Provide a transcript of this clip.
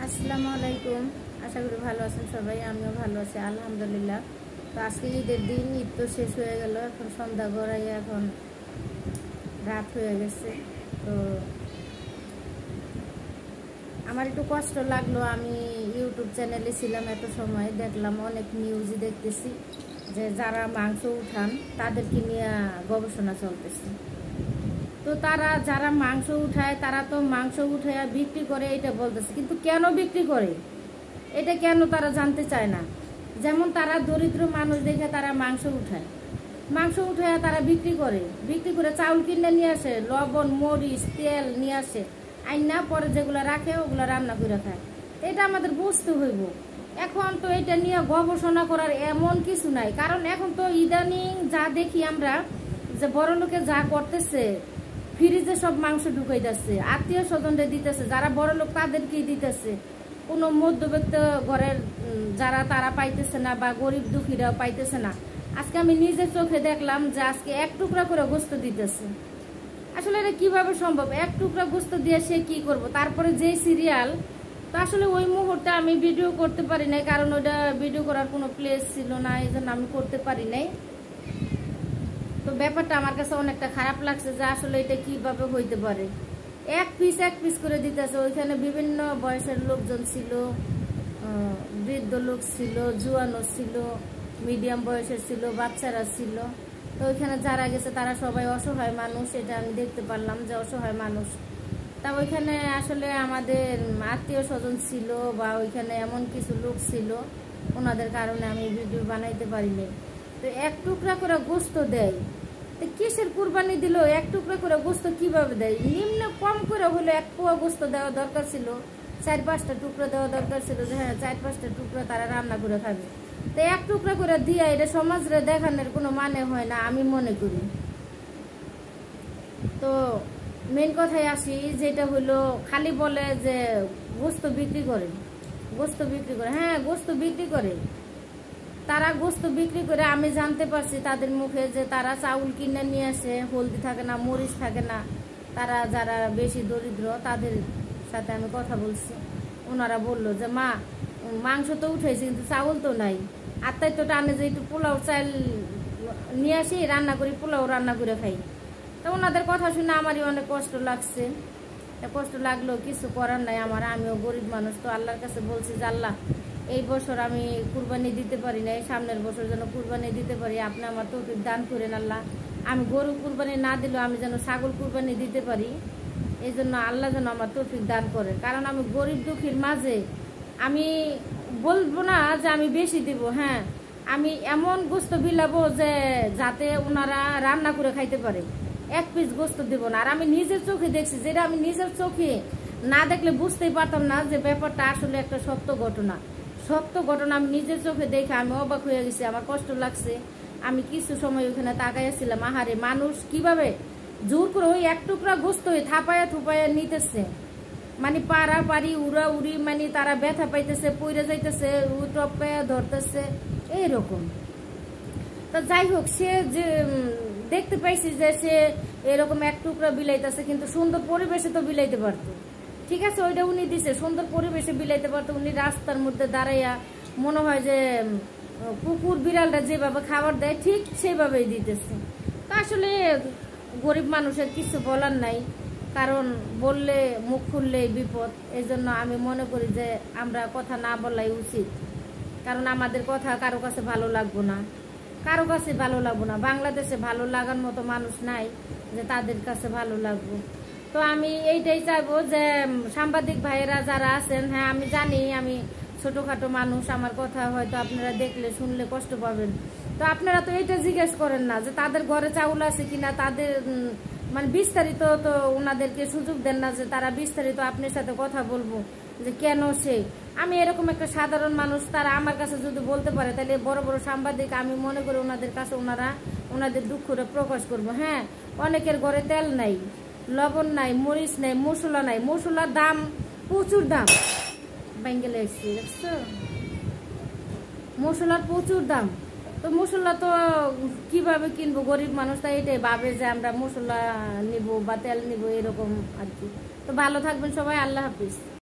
আসসালামু আলাইকুম। আশা করি ভালো আছেন সবাই, আমিও ভালো আছি আলহামদুলিল্লাহ। তো আজকে ঈদের দিন, ঈদ তো শেষ হয়ে গেল, এখন সন্ধ্যা গড়াই, এখন রাত হয়ে গেছে। তো আমার একটু কষ্ট লাগলো, আমি ইউটিউব চ্যানেলে ছিলাম এত সময়, দেখলাম অনেক নিউজ দেখতেছি যে যারা মাংস উঠান তাদেরকে নিয়ে গবেষণা চলতেছে। তো তারা যারা মাংস উঠায় তারা তো মাংস উঠায় বিক্রি করে এটা বলতেছে, কিন্তু কেন বিক্রি করে এটা কেন তারা জানতে চায় না। যেমন তারা দরিদ্র মানুষ দেখে তারা মাংস উঠায় তারা বিক্রি করে চাউল কিনে নিয়ে আসে, লবণ মরিচ তেল নিয়ে আসে, আইনা পরে যেগুলো রাখে ওগুলো রান্না করে খায়। এটা আমাদের বুঝতে হইব। এখন তো এটা নিয়ে গবেষণা করার এমন কিছু নাই, কারণ এখন তো ইদানিং যা দেখি আমরা যে বড় লোকে যা করতেছে, ফ্রিজে সব মাংস ঢুকাইতেছে, আত্মীয় স্বজনদের দিতেছে, যারা বড় লোক তাদেরকেই দিতেছে, কোনো মধ্যবিত্ত ঘরের যারা তারা পাইতেছে না, বা গরিব দুঃখীরাও পাইতেছে না। আজকে আমি নিজের চোখে দেখলাম যে আজকে এক টুকরা করে গোস্ত দিতেছে। আসলে এটা কিভাবে সম্ভব, এক টুকরা গোস্ত দিয়ে সে কি করব। তারপরে যে সিরিয়াল, তো আসলে ওই মুহূর্তে আমি ভিডিও করতে পারি নাই, কারণ ওটা ভিডিও করার কোনো প্লেস ছিল না, এই জন্য আমি করতে পারি নাই। তো ব্যাপারটা আমার কাছে অনেকটা খারাপ লাগছে যে আসলে এটা কিভাবে হইতে পারে। এক পিস করে দিতেছে। ওইখানে বিভিন্ন বয়সের লোকজন ছিল, বৃদ্ধ লোক ছিল, জুয়ানো ছিল, মিডিয়াম বয়সের ছিল, বাচ্চারা ছিল। তো ওইখানে যারা গেছে তারা সবাই অসহায় মানুষ, এটা আমি দেখতে পারলাম যে অসহায় মানুষ। তা ওইখানে আসলে আমাদের আত্মীয় স্বজন ছিল, বা ওইখানে এমন কিছু লোক ছিল, ওনাদের কারণে আমি ভিডিও বানাইতে পারিনি। তো এক টুকরা করে গোস্ত দেয়, তো কিসের কুরবানি দিল? এক টুকরা করে গোস্ত কিভাবে দেয়? নিম্ন কম করে হলে এক পোয়া গোস্ত দেওয়া দরকার ছিল, 4-5টা টুকরা দেওয়া দরকার ছিল, যে হ্যাঁ 4-5টা টুকরা তারা রান্না করে খাবে। তো এক টুকরা করে দিয়া এটা সমাজরে দেখানোর কোনো মানে হয় না আমি মনে করি। তো মেন কথায় আসি, যেটা হলো খালি বলে যে গোস্ত বিক্রি করে, হ্যাঁ গোস্ত বিক্রি করে। তারা গোস্ত বিক্রি করে আমি জানতে পারছি তাদের মুখে যে তারা চাউল কিনে নিয়ে আসে, হলদি থাকে না, মরিচ থাকে না। তারা যারা বেশি দরিদ্র তাদের সাথে আমি কথা বলছি, ওনারা বললো যে মা মাংস তো উঠেছে কিন্তু চাউল তো নাই, আর তাই তো টানে যে একটু পোলাও চাল নিয়ে আসি, রান্না করি, পোলাও রান্না করে খাই। তো ওনাদের কথা শুনে আমারই অনেক কষ্ট লাগছে। কষ্ট লাগলো, কিছু করার নাই আমার, আমিও গরিব মানুষ। তো আল্লাহর কাছে বলছি যে আল্লাহ, এই বছর আমি কুরবানি দিতে পারি নাই, সামনের বছর যেন কুরবানি দিতে পারি, আপনি আমার তৌফিক দান করেন আল্লাহ। আমি গরু কুরবানি না দিলেও আমি যেন ছাগল কুরবানি দিতে পারি, এই জন্য আল্লাহ যেন আমার তৌফিক দান করে। কারণ আমি গরিব দুঃখীর মাঝে, আমি বলবো না যে আমি বেশি দিব, হ্যাঁ আমি এমন গোস্ত বিলাবো যে যাতে ওনারা রান্না করে খাইতে পারে। এক পিস গোস্ত দিব না। আর আমি নিজের চোখে দেখছি, যেটা আমি নিজের চোখে না দেখলে বুঝতেই পারতাম না যে ব্যাপারটা আসলে একটা সত্য ঘটনা। আমি নিজের চোখে দেখে আমি অবাক হয়ে গেছি, আমার কষ্ট লাগছে। আমি কিছু সময় ওখানে তাকাইছিলাম, আহারে মানুষ কিভাবে জোর করে ওই এক টুকরা গোস্ত থাপায়া থুপায়া নিতেছে, মানে পাড়া পাড়ি উড়া উড়ি, মানে তারা ব্যথা পাইতেছে, পইরা যাইতেছে, টপকায়া ধরতেছে এইরকম। তো যাই হোক, সে যে দেখতে পাইছি যে সে এরকম এক টুকরা বিলাইতেছে, কিন্তু সুন্দর পরিবেশে তো বিলাইতে পারতো। ঠিক আছে, ওইটা উনি দিছে, সুন্দর পরিবেশে বিলাইতে পারতো। উনি রাস্তার মধ্যে দাঁড়াইয়া মনে হয় যে কুকুর বিড়ালটা যেভাবে খাবার দেয় ঠিক সেইভাবেই দিতেছে। তো আসলে গরিব মানুষের কিছু বলার নাই, কারণ বললে মুখ খুললে বিপদ। এই জন্য আমি মনে করি যে আমরা কথা না বলাই উচিত, কারণ আমাদের কথা কারো কাছে ভালো লাগবো না, বাংলাদেশে ভালো লাগার মতো মানুষ নাই যে তাদের কাছে ভালো লাগবো। তো আমি এইটাই চাইবো যে সাংবাদিক ভাইয়েরা যারা আছেন, হ্যাঁ আমি জানি আমি ছোটখাটো মানুষ, আমার কথা হয়তো আপনারা দেখলে শুনলে কষ্ট পাবেন। তো আপনারা তো এইটা জিজ্ঞেস করেন না যে তাদের ঘরে চাউল আছে কিনা, তাদের মানে বিস্তারিত তো ওনাদেরকে সুযোগ দেন না যে তারা বিস্তারিত আপনার সাথে কথা বলবো যে কেন সে। আমি এরকম একটা সাধারণ মানুষ, তারা আমার কাছে যদি বলতে পারে, তাহলে বড় বড় সাংবাদিক আমি মনে করি ওনাদের কাছে ওনারা ওনাদের দুঃখটা প্রকাশ করবো। হ্যাঁ অনেকের ঘরে তেল নাই, লবণ নাই, মরিচ নাই, মশলা নাই, মশলার দাম প্রচুর দাম, বেঙ্গলে এসছি দেখছো, মশলার প্রচুর দাম। তো মশলা তো কিভাবে কিনবো গরিব মানুষ, তাই এটাই ভাবে যে আমরা মশলা নিব বা তেল নিব এরকম আর কি। তো ভালো থাকবেন সবাই, আল্লাহ হাফিজ।